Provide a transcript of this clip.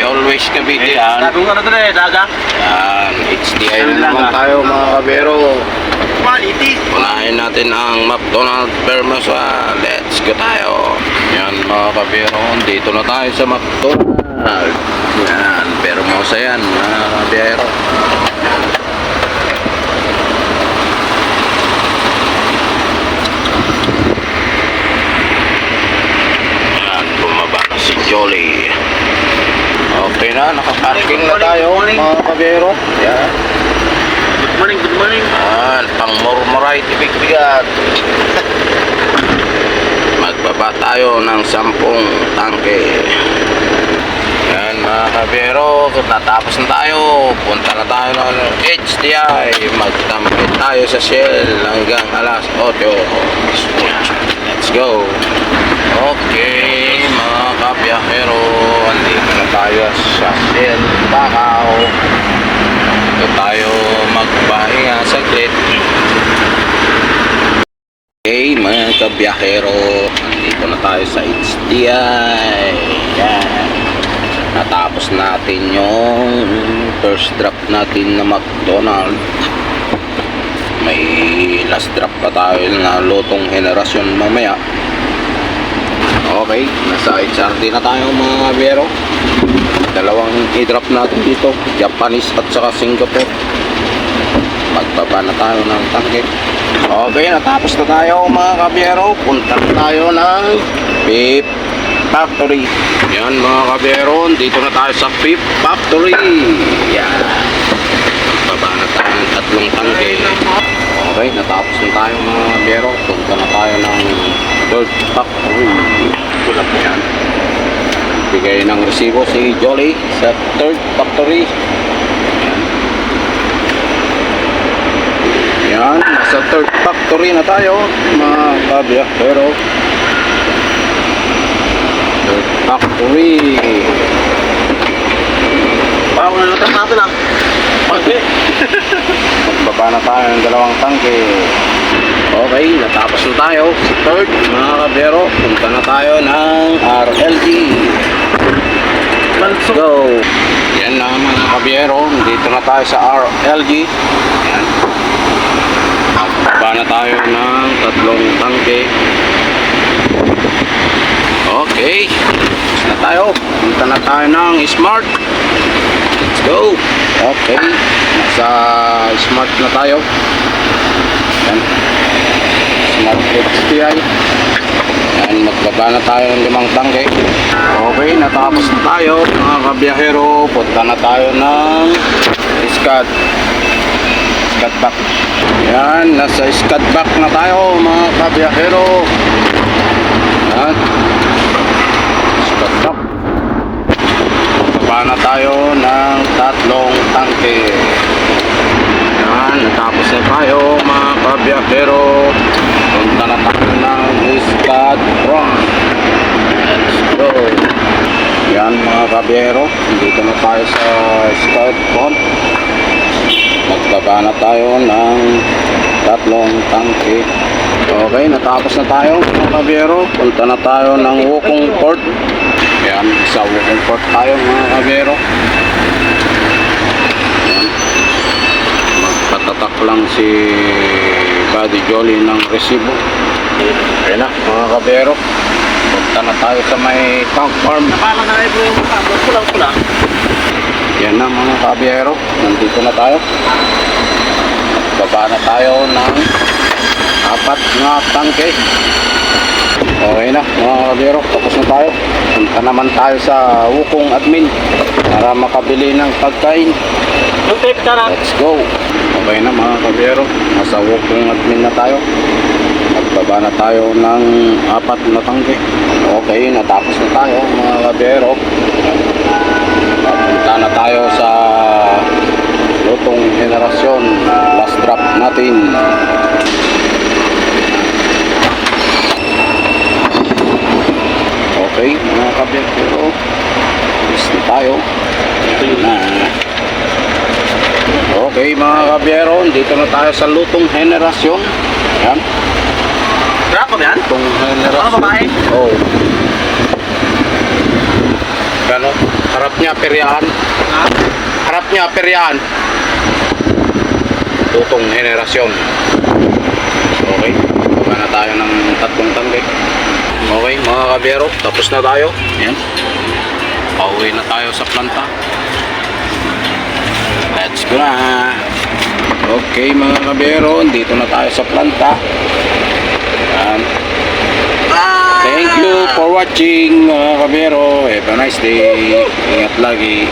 always Cavite yan. Sabi ko ano to eh, daga. Yan, HDI na naman tayo mga kabero. Quality. Unahin natin ang McDonald's Vermosa. Let's go tayo. Yan mga kabero, dito na tayo sa McDonald's. Yan, Vermosa yan mga kabero. Yan, bumaba na si Jolly. Okay na, nakaparking na tayo mga kabero. Yan. Good morning, good morning. Yan, pang murmuray, tibig-bigat. Magbaba tayo ng 10 tangke. Yan mga kabero, natapos na tayo. Punta na tayo ng HDI. Magtampit tayo sa Shell hanggang alas 8. Let's go. Okay mga kabiyahero, andito na tayo sa Shell Bakaw. Dito tayo magpahinga saglit. Okay mga kabiyahero, andito na tayo sa HDI. Yan. Natapos natin yung first drop natin na McDonald's. May last drop pa tayo na lutong henerasyon mamaya. Okay, nasa HRD na tayo mga kabiyahero. Dalawang i-drop natin dito, Japanese at saka Singapore. Magbaba na tayo ng tangke. Okay, natapos na tayo mga kabiyero. Punta na tayo ng Beef Factory. Yan mga kabiyero, dito na tayo sa Beef Factory. Yan, magbaba na tayo ng 3 tangke. Okay, natapos na tayo mga kabiyero. Punta na tayo ng Third Factory. Tulad po yan. Bigay ng resibo si Jolly sa Third Factory. Yan, nasa Third Factory na tayo mga kabiyahero. Third Factory. Parang ano natin natin lang. Okay. Magbaba na tayo ng 2 tangke. Okay, natapos na tayo sa third mga kabiyahero. Punta na tayo ng RLG. Let's go. Yan na mga kabiyero, dito na tayo sa RLG. Yan. Magbaba na tayo ng 3 tangke. Okay, tapos na tayo. Punta na tayo ng Smart. Let's go. Okay, nasa Smart na tayo. Yan, Smart HDI. Yan, magbaba na tayo ng 5 tangke. Okay, natapos na tayo mga kabiyahero. Punta na tayo ng Scad back. Yan, nasa Scad back na tayo mga kabiyahero. Yan, Scad back. Magbaba na tayo ng 3 tangke. Yan, natapos na tayo mga kabiyahero. Punta na tayo ng Scad front. Let's go. Yan mga kabiyero, dito na tayo sa Scad front. Magbaba na tayo ng 3 tangke. Okay, natapos na tayo mga kabiyero. Punta na tayo ng Wukong Port. Yan, sa Wukong Port tayo mga kabiyero. Yan, magpatatak lang si Buddy Jolly ng resibo. Ayan na mga kabiyero, punta na tayo sa may tank farm. Napala na rin po yung kabel. Pulang-pula. Yan na mga kabiyero, nandito na tayo. Baba na tayo ng 4 na tangke. Okay na mga kabiyero, tapos na tayo. Punta naman tayo sa Wukong admin para makabili ng pagkain. Yung tape ka na. Let's go. Okay na mga kabiyero, nasa Wukong admin na tayo. Magbaba na tayo ng 4 na tangke. Okay, natapos na tayo mga kabiyero. Punta na tayo sa lutong henerasyon. Last drop natin. Okay mga kabiyero, alis na tayo. Okay mga kabiyero, dito na tayo sa lutong henerasyon. Yan, Grab ko ba yan? lutong henerasyon. Ano babae? Oh. Gano'n? Harap niya, peryahan. Ha? Harap niya, peryahan. Tutong henerasyon. Okay. Baba na tayo ng 3 tangke. Okay, mga kabiyero. Tapos na tayo. Yan. Pauwi na tayo sa planta. Let's go na. Okay, mga kabiyero. Dito na tayo sa planta. Yan. Thank you for watching, mga kabiyero. Have a nice day. Ingat lagi.